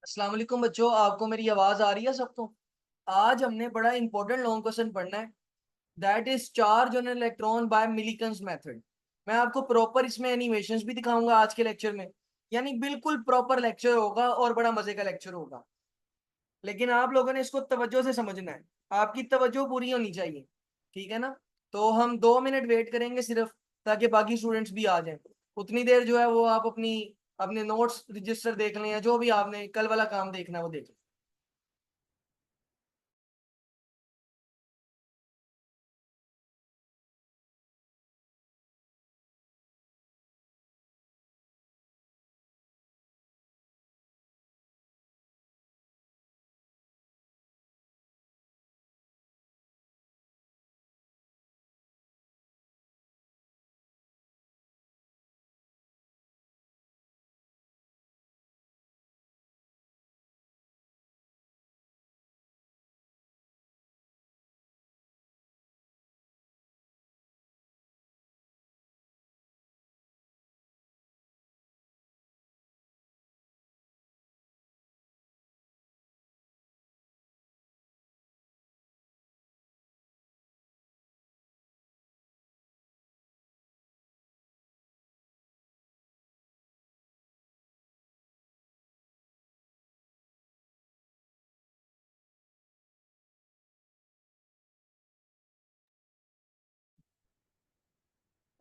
अस्सलाम वालेकुम बच्चों, आपको मेरी आवाज आ रही है सबको। आज हमने बड़ा इंपॉर्टेंट लॉन्ग क्वेश्चन पढ़ना है। That is charge on electron by Millikan's method. मैं आपको प्रॉपर इसमें एनिमेशंस भी दिखाऊंगा आज के लेक्चर में। यानी बिल्कुल प्रॉपर लेक्चर होगा और बड़ा मजे का लेक्चर होगा। लेकिन आप लोगों ने इसको तवज्जो से समझना है। आपकी तवज्जो पूरी होनी चाहिए। ठीक है ना? तो हम 2 मिनट वेट करेंगे सिर्फ, ताकि बाकी स्टूडेंट्स भी आ जाएं। उतनी देर जो है वो आप अपनी अपने नोट्स रजिस्टर देख लें, या जो भी आपने कल वाला काम देखना है वो देख लें।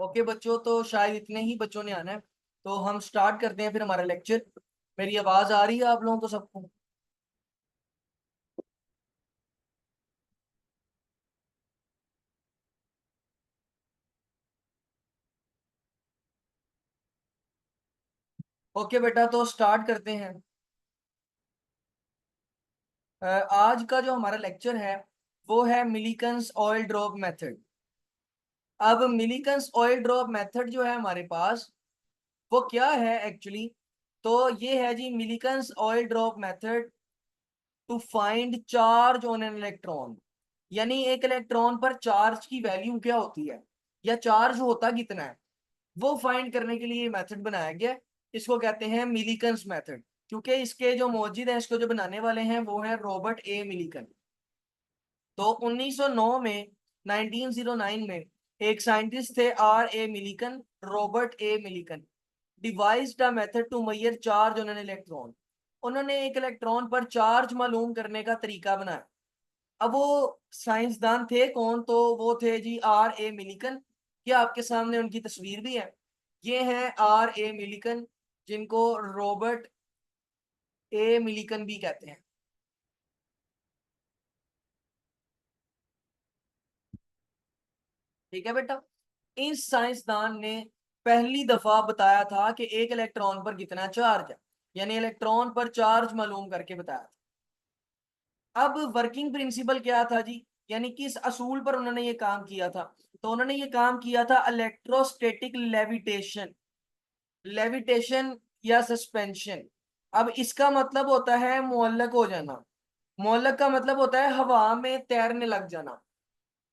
ओके बच्चों, तो शायद इतने ही बच्चों ने आना है। तो हम स्टार्ट करते हैं फिर हमारा लेक्चर। मेरी आवाज आ रही है आप लोगों को सबको? ओके बेटा, तो स्टार्ट करते हैं। आज का जो हमारा लेक्चर है वो है मिलीकन्स ऑयल ड्रॉप मेथड। अब मिलीकन्स ऑयल ड्रॉप मेथड जो है हमारे पास, वो क्या है एक्चुअली? तो ये है जी Millikan's oil drop method to find charge on an electron. यानी एक इलेक्ट्रॉन पर चार्ज की वैल्यू क्या होती है, या चार्ज होता कितना है, वो फाइंड करने के लिए मेथड बनाया गया है। इसको कहते हैं मिलीकन्स मेथड, क्योंकि इसके जो मौजूद है, इसको जो बनाने वाले हैं वो है रॉबर्ट ए मिलीकन। तो 1909 में, 1909 में एक साइंटिस्ट थे R A Millikan, Robert A Millikan devised a method to measure charge on an electron. उन्होंने एक इलेक्ट्रॉन पर चार्ज मालूम करने का तरीका बनाया। अब वो साइंसदान थे कौन? तो वो थे जी आर ए मिलिकन। ये आपके सामने उनकी तस्वीर भी है। ये हैं आर ए मिलिकन, जिनको रॉबर्ट ए मिलिकन भी कहते हैं। ठीक है बेटा। इस साइंसदान ने पहली दफा बताया था कि एक इलेक्ट्रॉन पर कितना चार्ज है, यानी इलेक्ट्रॉन पर चार्ज मालूम करके बताया था। अब वर्किंग प्रिंसिपल क्या था जी, यानी किस असूल पर उन्होंने ये काम किया था? तो उन्होंने ये काम किया था इलेक्ट्रोस्टैटिक लेविटेशन। लेविटेशन या सस्पेंशन। अब इसका मतलब होता है मुअल्लक हो जाना। मुअल्लक का मतलब होता है हवा में तैरने लग जाना।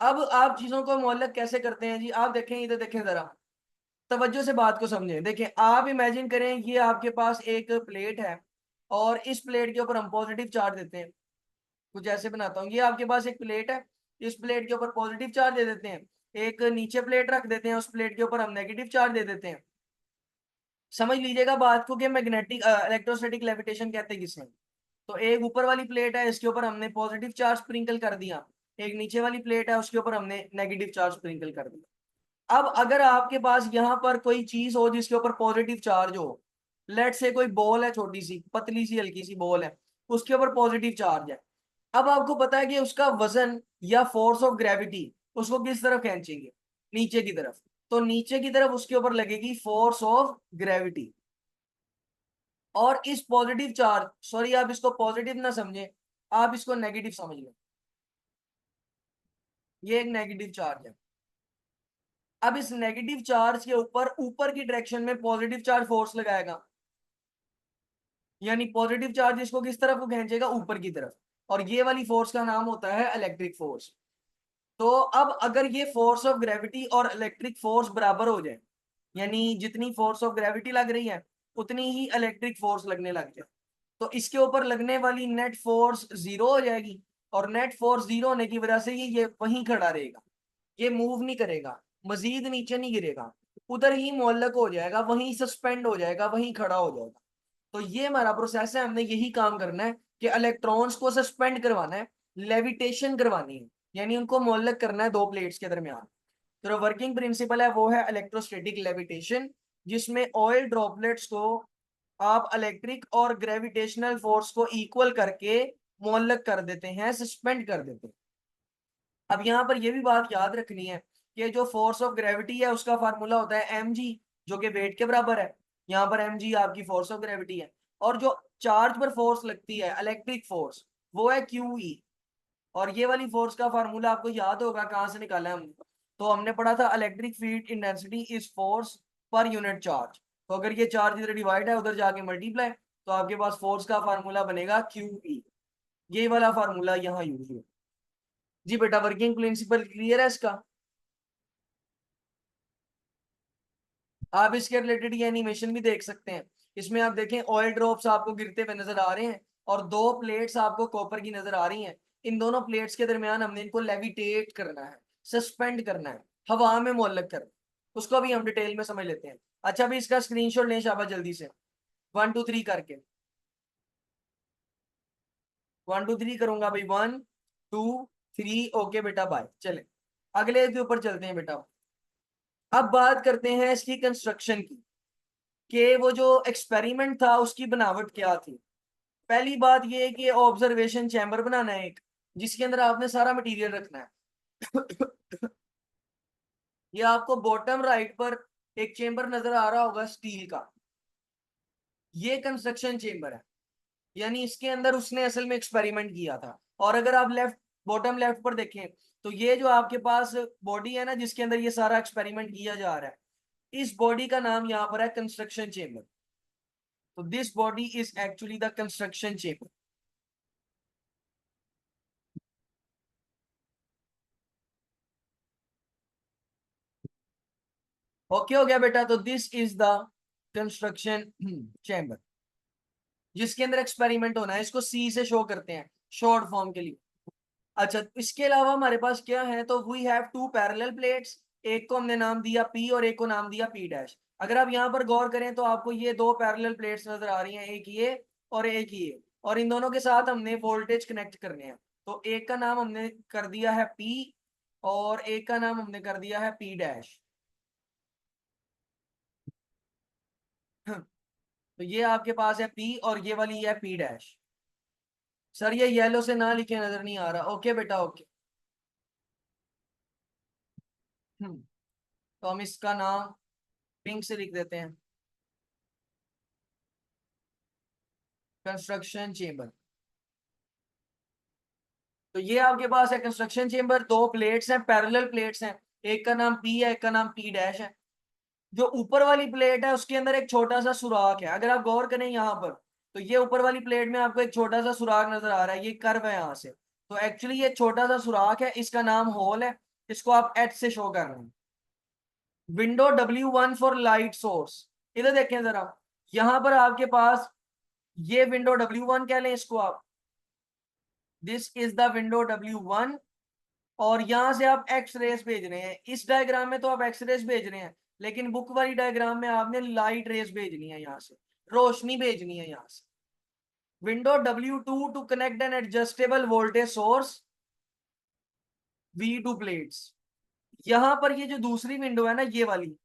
अब आप चीजों को मुअल्लक कैसे करते हैं जी? आप देखें, इधर देखें जरा, तवज्जो से बात को समझें। देखें, आप इमेजिन करें ये आपके पास एक प्लेट है, और इस प्लेट के ऊपर हम पॉजिटिव चार्ज देते हैं। कुछ ऐसे बनाता हूँ, ये आपके पास एक प्लेट है, इस प्लेट के ऊपर पॉजिटिव चार्ज दे देते हैं। एक नीचे प्लेट रख देते हैं, उस प्लेट के ऊपर हम नेगेटिव चार्ज दे देते हैं। समझ लीजिएगा बात को कि मैग्नेटिक इलेक्ट्रोस्टैटिक लेविटेशन कहते हैं किसे। तो एक ऊपर वाली प्लेट है, इसके ऊपर हमने पॉजिटिव चार्ज स्प्रिंकल कर दिया। एक नीचे वाली प्लेट है, उसके ऊपर हमने नेगेटिव चार्ज स्प्रिंकल कर दिया। अब अगर आपके पास यहाँ पर कोई चीज हो जिसके ऊपर पॉजिटिव चार्ज हो, लेट से कोई बॉल है, छोटी सी पतली सी हल्की सी बॉल है, उसके ऊपर पॉजिटिव चार्ज है। अब आपको पता है कि उसका वजन या फोर्स ऑफ ग्रेविटी उसको किस तरफ खींचेंगे? नीचे की तरफ। तो नीचे की तरफ उसके ऊपर लगेगी फोर्स ऑफ ग्रेविटी। और इस पॉजिटिव चार्ज, सॉरी आप इसको पॉजिटिव ना समझें, आप इसको नेगेटिव समझ लें। ये एक नेगेटिव चार्ज है। अब इस नेगेटिव चार्ज के ऊपर ऊपर की डायरेक्शन में पॉजिटिव चार्ज फोर्स लगाएगा। यानी पॉजिटिव चार्ज इसको किस तरफ को खींचेगा? ऊपर की तरफ। और ये वाली फोर्स का नाम होता है इलेक्ट्रिक फोर्स। तो अब अगर ये फोर्स ऑफ ग्रेविटी और इलेक्ट्रिक फोर्स बराबर हो जाए, यानी जितनी फोर्स ऑफ ग्रेविटी लग रही है उतनी ही इलेक्ट्रिक फोर्स लगने लग जाए, तो इसके ऊपर लगने वाली नेट फोर्स जीरो हो जाएगी, और नेट फोर्स जीरो होने की वजह से ये वहीं खड़ा रहेगा, ये मूव नहीं करेगा, मजीद नीचे नहीं गिरेगा, उधर ही मुअल्लक हो जाएगा, वहीं सस्पेंड हो जाएगा, वहीं खड़ा हो जाएगा। तो ये हमारा प्रोसेस है, हमने यही काम करना है कि इलेक्ट्रॉन्स को सस्पेंड करवाना है, लेविटेशन करवानी है, यानी उनको मुअल्लक करना है दो प्लेट्स के दरमियान। तो वर्किंग प्रिंसिपल है वो है इलेक्ट्रोस्टैटिक लेविटेशन, जिसमें ऑयल ड्रॉपलेट्स को आप इलेक्ट्रिक और ग्रेविटेशनल फोर्स को इक्वल करके मुअल्लक कर देते हैं, सस्पेंड कर देते हैं। अब यहाँ पर यह भी बात याद रखनी है कि जो फोर्स ऑफ ग्रेविटी है उसका फार्मूला होता है एम जी, जो कि वेट के बराबर है। यहाँ पर एम जी आपकी फोर्स ऑफ ग्रेविटी है, और जो चार्ज पर फोर्स लगती है इलेक्ट्रिक फोर्स, वो है क्यू ई। और ये वाली फोर्स का फार्मूला आपको याद होगा, कहाँ से निकाला है हमने? तो हमने पढ़ा था electric field intensity is force per unit charge. तो अगर ये चार्ज इधर डिवाइड है, उधर जाके मल्टीप्लाई, तो आपके पास फोर्स का फार्मूला बनेगा क्यू ई। ये वाला फार्मूला यहाँ यूज है। जी बेटा, वर्किंग प्रिंसिपल क्लियर है इसका? आप इसके रिलेटेड ये एनिमेशन भी देख सकते हैं। इसमें आप देखें ऑयल ड्रॉप्स आपको गिरते हुए नजर आ रहे हैं, और दो प्लेट्स आपको कॉपर की नजर आ रही हैं। इन दोनों प्लेट्स के दरमियान हमने इनको लेविटेट करना है, सस्पेंड करना है, हवा में मुअल्लक करना है। उसको भी हम डिटेल में समझ लेते हैं। अच्छा, भी इसका स्क्रीनशॉट लें शाबाश जल्दी से, 1 2 3 करके। 1 2 3 करूंगा भाई, 1 2 3, ओके बेटा बाय। चले अगले के ऊपर चलते हैं बेटा। अब बात करते हैं इसकी कंस्ट्रक्शन की, कि वो जो एक्सपेरिमेंट था उसकी बनावट क्या थी। पहली बात ये है कि ऑब्जर्वेशन चैम्बर बनाना है एक, जिसके अंदर आपने सारा मटेरियल रखना है। ये आपको बॉटम राइट पर एक चेम्बर नजर आ रहा होगा स्टील का, ये कंस्ट्रक्शन चेम्बर है, यानी इसके अंदर उसने असल में एक्सपेरिमेंट किया था। और अगर आप लेफ्ट, बॉटम लेफ्ट पर देखें, तो ये जो आपके पास बॉडी है ना, जिसके अंदर ये सारा एक्सपेरिमेंट किया जा रहा है, इस बॉडी का नाम यहाँ पर है कंस्ट्रक्शन चेम्बर। तो this body is actually the construction chamber. Okay हो गया बेटा? तो this is the construction chamber, जिसके अंदर एक्सपेरिमेंट होना है। इसको सी से शो करते हैं शॉर्ट फॉर्म के लिए। अच्छा, इसके अलावा हमारे पास क्या है? तो we have two parallel plates, एक को हमने नाम दिया पी और एक को नाम दिया पी डैश। अगर आप यहाँ पर गौर करें तो आपको ये दो पैरेलल प्लेट्स नजर आ रही हैं, एक ये और एक ये, और इन दोनों के साथ हमने वोल्टेज कनेक्ट करने हैं। तो एक का नाम हमने कर दिया है पी, और एक का नाम हमने कर दिया है पी डैश। तो ये आपके पास है पी, और ये वाली है पी डैश। सर ये येलो से ना लिखे, नजर नहीं आ रहा। ओके बेटा ओके। तो हम इसका नाम पिंक से लिख देते हैं, कंस्ट्रक्शन चेम्बर। तो ये आपके पास है कंस्ट्रक्शन चेम्बर, दो प्लेट्स हैं, पैरेलल प्लेट्स हैं, एक का नाम पी है, एक का नाम पी डैश है। जो ऊपर वाली प्लेट है उसके अंदर एक छोटा सा सुराख है। अगर आप गौर करें यहाँ पर, तो ये ऊपर वाली प्लेट में आपको एक छोटा सा सुराख नजर आ रहा है, ये कर्व है यहाँ से। तो एक्चुअली ये छोटा सा सुराख है, इसका नाम होल है। इसको आप एच से शो कर रहे हैं। Window W1 for light source. इधर देखें जरा, यहाँ पर आपके पास ये विंडो W1 कह लें इसको आप, this is the window W1। और यहां से आप एक्स रेस भेज रहे हैं। इस डायग्राम में तो आप एक्स रेस भेज रहे हैं, लेकिन बुक वाली डायग्राम में आपने लाइट रेस भेजनी है, यहाँ से रोशनी भेजनी है यहाँ से। Window W2 to connect an adjustable voltage source V2 plates. यहां पर ये जो दूसरी विंडो है ना, ये वाली,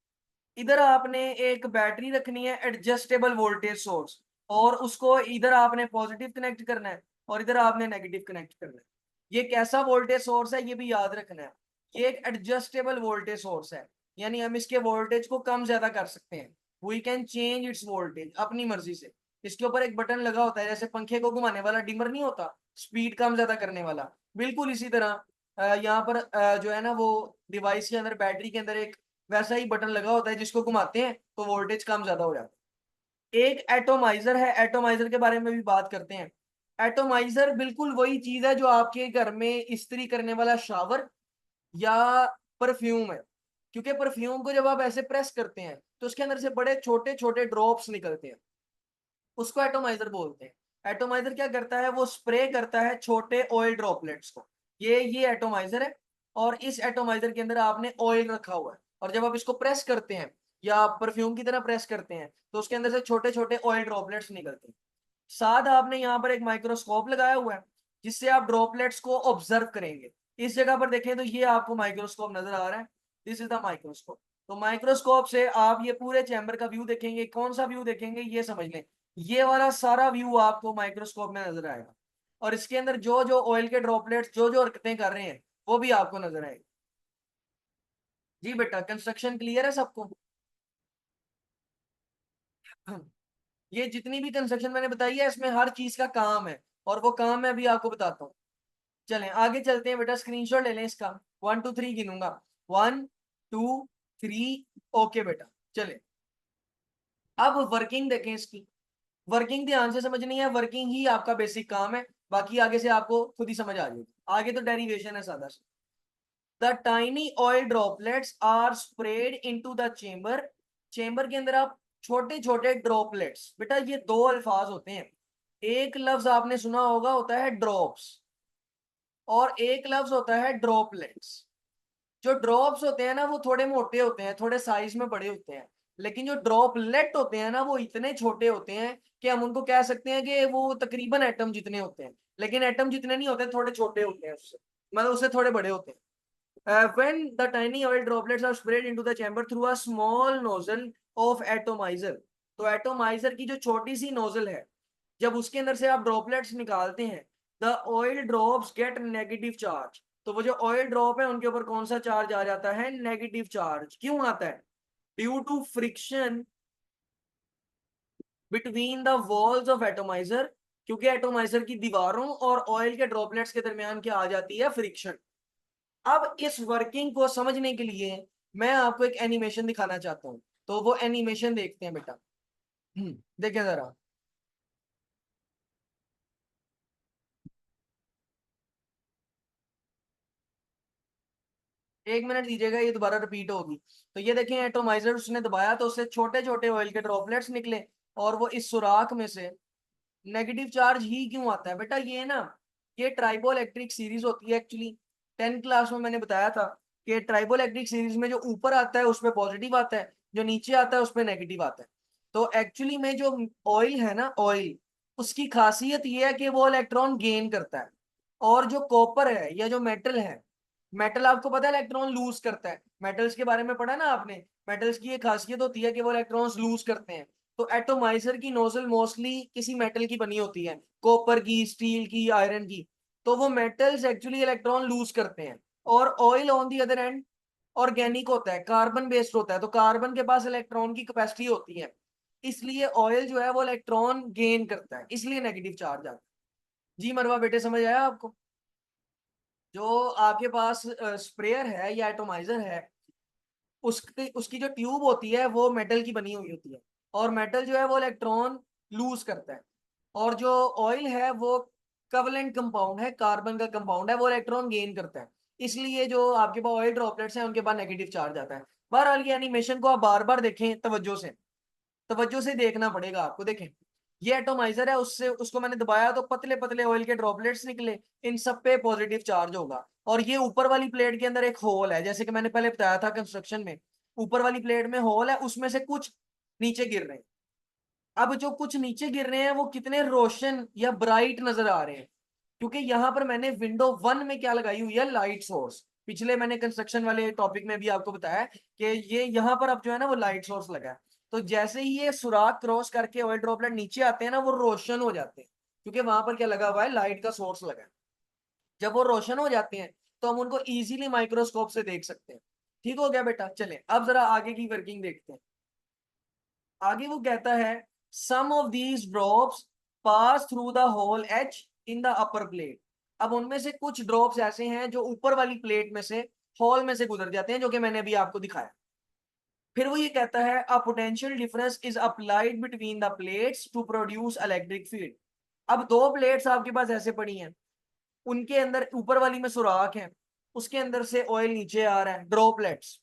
इधर आपने एक बैटरी रखनी है, एडजस्टेबल वोल्टेज सोर्स, और उसको इधर आपने पॉजिटिव कनेक्ट करना है और इधर आपने नेगेटिव कनेक्ट करना है। ये कैसा वोल्टेज सोर्स है ये भी याद रखना है। ये एक एडजस्टेबल वोल्टेज सोर्स है, यानी हम इसके वोल्टेज को कम ज्यादा कर सकते हैं। We can change its voltage अपनी मर्जी से। इसके ऊपर एक बटन लगा होता है, जैसे पंखे को घुमाने वाला डिमर नहीं होता, स्पीड कम ज्यादा करने वाला, बिल्कुल इसी तरह यहाँ पर जो है ना, वो डिवाइस के अंदर, बैटरी के अंदर एक वैसा ही बटन लगा होता है, जिसको घुमाते हैं तो वोल्टेज कम ज्यादा हो जाता है। एक एटोमाइजर है, एटोमाइजर के बारे में भी बात करते हैं। एटोमाइजर बिल्कुल वही चीज है जो आपके घर में इस्त्री करने वाला शावर या परफ्यूम है। क्योंकि परफ्यूम को जब आप ऐसे प्रेस करते हैं तो उसके अंदर से बड़े छोटे छोटे ड्रॉप्स निकलते हैं, उसको एटोमाइजर बोलते हैं। एटोमाइजर क्या करता है, वो स्प्रे करता है छोटे ऑयल ड्रॉपलेट्स को। ये एटोमाइजर है, और इस एटोमाइजर के अंदर आपने ऑयल रखा हुआ है, और जब आप इसको प्रेस करते हैं या परफ्यूम की तरह प्रेस करते हैं तो उसके अंदर से छोटे छोटे ऑयल ड्रॉपलेट्स निकलते हैं। साथ आपने यहाँ पर एक माइक्रोस्कोप लगाया हुआ है जिससे आप ड्रॉपलेट्स को ऑब्जर्व करेंगे। इस जगह पर देखें तो ये आपको माइक्रोस्कोप नजर आ रहा है, दिस इज द माइक्रोस्कोप। तो माइक्रोस्कोप से आप ये पूरे चैम्बर का व्यू देखेंगे। कौन सा व्यू देखेंगे ये समझ लें, ये वाला सारा व्यू आपको माइक्रोस्कोप में नजर आएगा, और इसके अंदर जो जो ऑयल के ड्रॉपलेट्स जो जो हरकतें कर रहे हैं वो भी आपको नजर आएगी। जी बेटा, कंस्ट्रक्शन क्लियर है सबको? ये जितनी भी कंस्ट्रक्शन मैंने बताई है इसमें हर चीज का काम है, और वो काम मैं अभी आपको बताता हूँ। चलें आगे चलते हैं बेटा, स्क्रीनशॉट ले लें इसका। 1 2 3 गिनूंगा, 1 2 3। ओके बेटा, चले अब वर्किंग देखें इसकी। वर्किंग ध्यान से समझनी है, वर्किंग ही आपका बेसिक काम है, बाकी आगे से आपको खुद ही समझ आ जाएगी। आगे तो डेरिवेशन है सादा सा। The tiny oil droplets are spread into the chamber. Chamber के अंदर आप छोटे छोटे ड्रॉपलेट्स, बेटा ये दो अल्फाज होते हैं। एक लफ्ज आपने सुना होगा होता है ड्रॉप्स, और एक लफ्ज होता है ड्रॉपलेट्स। जो ड्रॉप्स होते हैं ना वो थोड़े मोटे होते हैं, थोड़े साइज में बड़े होते हैं, लेकिन जो ड्रॉपलेट होते हैं ना वो इतने छोटे होते हैं कि हम उनको कह सकते हैं कि वो तकरीबन एटम जितने होते हैं, लेकिन एटम जितने नहीं होते, थोड़े छोटे होते हैं उससे, मतलब उससे थोड़े बड़े होते हैं। When the tiny oil droplets are sprayed into the chamber through a small nozzle of atomizer, तो एटोमाइजर की जो छोटी सी नोजल है, जब उसके अंदर से आप ड्रॉपलेट्स निकालते हैं, the oil drops get negative charge. तो वो जो ऑयल ड्रॉप है उनके ऊपर कौन सा चार्ज आ जाता है, नेगेटिव चार्ज। क्यों आता है? Due to friction between the walls of atomiser, क्योंकि एटोमाइजर की दीवारों और ऑयल के ड्रॉपलेट्स के दरमियान क्या आ जाती है, फ्रिक्शन। अब इस वर्किंग को समझने के लिए मैं आपको एक एनिमेशन दिखाना चाहता हूं, तो वो एनिमेशन देखते हैं बेटा। देखें जरा। 1 मिनट दीजिएगा, ये दोबारा रिपीट होगी। तो ये देखें, एटोमाइजर उसने दबाया तो उससे छोटे छोटे ऑयल के ड्रॉपलेट्स निकले, और वो इस सुराख में से नेगेटिव चार्ज ही क्यों आता है बेटा, ये ना, ये ट्राइबो इलेक्ट्रिक सीरीज होती है एक्चुअली। 10th क्लास में मैंने बताया था कि ट्राइबो इलेक्ट्रिक सीरीज में जो ऊपर आता है उसमें पॉजिटिव आता है, जो नीचे आता है उसमें नेगेटिव आता है। तो एक्चुअली में जो ऑयल है ना, ऑयल, उसकी खासियत ये है कि वो इलेक्ट्रॉन गेन करता है, और जो कॉपर है या जो मेटल है, मेटल आपको पता है इलेक्ट्रॉन लूज करता है, मेटल्स के बारे में पढ़ा ना आपने। मेटल्स की ये खासियत होती है कि वो इलेक्ट्रॉन्स लूज करते हैं। तो एटोमाइजर की नोजल मोस्टली किसी मेटल की बनी होती है, कॉपर की, स्टील की, आयरन की। तो वो मेटल्स एक्चुअली इलेक्ट्रॉन लूज करते हैं। और oil on the other and organic होता है, कार्बन बेस्ड होता है, तो कार्बन के पास इलेक्ट्रॉन की कैपेसिटी होती है, इसलिए ऑयल जो है वो इलेक्ट्रॉन गेन करता है, इसलिए नेगेटिव चार्ज आता है। जी मरवा बेटे, समझ आया आपको? जो आपके पास स्प्रेयर है या एटोमाइजर है, उसकी उसकी जो ट्यूब होती है वो मेटल की बनी हुई होती है, और मेटल जो है वो इलेक्ट्रॉन लूज करता है। और जो ऑयल है वो कवलेंट कंपाउंड है, कार्बन का कंपाउंड है, वो इलेक्ट्रॉन गेन करता है, इसलिए जो आपके पास ऑयल ड्रॉपलेट्स हैं उनके पास नेगेटिव चार्ज आता है। बहरहाल ये एनिमेशन को आप बार बार देखें, तवज्जो से देखना पड़ेगा आपको। देखें, ये एटोमाइजर है, उससे उसको मैंने दबाया तो पतले पतले ऑयल के ड्रॉपलेट्स निकले, इन सब पे पॉजिटिव चार्ज होगा। और ये ऊपर वाली प्लेट के अंदर एक होल है, जैसे कि मैंने पहले बताया था कंस्ट्रक्शन में, ऊपर वाली प्लेट में होल है, उसमें से कुछ नीचे गिर रहे हैं। अब जो कुछ नीचे गिर रहे हैं वो कितने रोशन या ब्राइट नजर आ रहे हैं, क्योंकि यहाँ पर मैंने विंडो 1 में क्या लगाई हुई है, लाइट सोर्स। पिछले मैंने कंस्ट्रक्शन वाले टॉपिक में भी आपको बताया कि ये यहाँ पर अब जो है ना वो लाइट सोर्स लगा है। तो जैसे ही ये सुराख क्रॉस करके ऑयल ड्रॉपलेट नीचे आते हैं ना, वो रोशन हो जाते हैं, क्योंकि वहां पर क्या लगा हुआ है, लाइट का सोर्स लगा है। जब वो रोशन हो जाते हैं तो हम उनको इजीली माइक्रोस्कोप से देख सकते हैं। ठीक हो गया बेटा, चले अब जरा आगे की वर्किंग देखते हैं। आगे वो कहता है, some of these drops pass through the hole H in the upper plate. अब उनमें से कुछ ड्रॉप्स ऐसे हैं जो ऊपर वाली प्लेट में से, होल में से गुजर जाते हैं, जो कि मैंने अभी आपको दिखाया। फिर वो ये कहता है, a potential difference is applied between the plates to produce electric field. अब दो प्लेट्स आपके पास ऐसे पड़ी हैं, उनके अंदर ऊपर वाली में सुराख है, उसके अंदर से ऑयल नीचे आ रहा है, ड्रॉपलेट्स।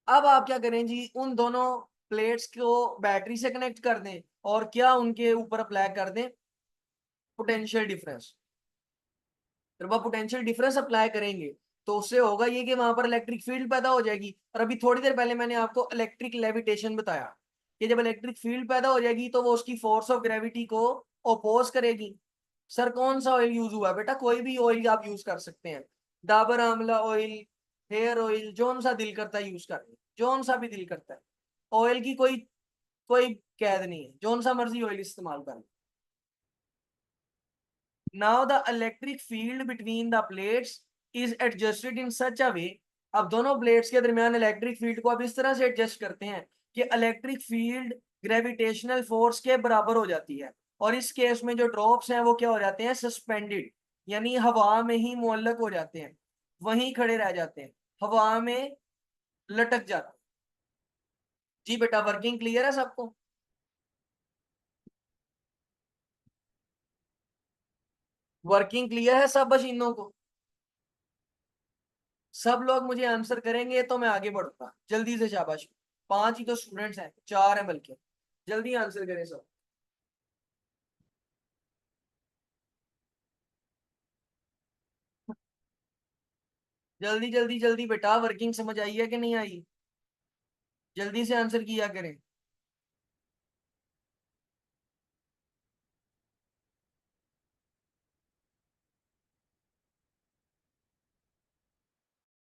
अब आप क्या करें जी, उन दोनों प्लेट्स को बैटरी से कनेक्ट कर दें और क्या उनके ऊपर अप्लाई कर दें पोटेंशियल डिफरेंस। जब आप पोटेंशियल डिफरेंस अप्लाई करेंगे तो उससे होगा ये कि वहां पर इलेक्ट्रिक फील्ड पैदा हो जाएगी। और अभी थोड़ी देर पहले मैंने आपको इलेक्ट्रिक लेविटेशन बताया कि जब इलेक्ट्रिक फील्ड पैदा हो जाएगी तो वो उसकी फोर्स ऑफ ग्रेविटी को ओपोज करेगी। सर कौन सा ऑयल यूज हुआ है? बेटा कोई भी ऑयल आप यूज कर सकते हैं, डाबर आंवला ऑयल, हेयर ऑयल, जौन सा दिल करता है यूज कर ले, जौन सा भी दिल करता है। ऑयल की कोई कोई कैद नहीं है, जौन सा मर्जी ऑयल इस्तेमाल कर। Now the electric field between the plates is adjusted in such a way। अब दोनों प्लेट्स के दरमियान इलेक्ट्रिक फील्ड को अब इस तरह से एडजस्ट करते हैं कि इलेक्ट्रिक फील्ड ग्रेविटेशनल फोर्स के बराबर हो जाती है। और इस केस में जो ड्रॉप्स हैं वो क्या हो जाते हैं? सस्पेंडेड, यानी हवा में ही मुअल्लक हो जाते हैं, वहीं खड़े रह जाते हैं, हवा में लटक जाते हैं। जी बेटा वर्किंग क्लियर है सबको? वर्किंग क्लियर है सब मशीनों को? सब लोग मुझे आंसर करेंगे तो मैं आगे बढ़ूंगा जल्दी से, शाबाश। पांच ही तो स्टूडेंट्स हैं, चार हैं बल्कि। जल्दी आंसर करें सब। जल्दी जल्दी जल्दी बेटा, वर्किंग समझ आई है कि नहीं आई? जल्दी से आंसर किया करें।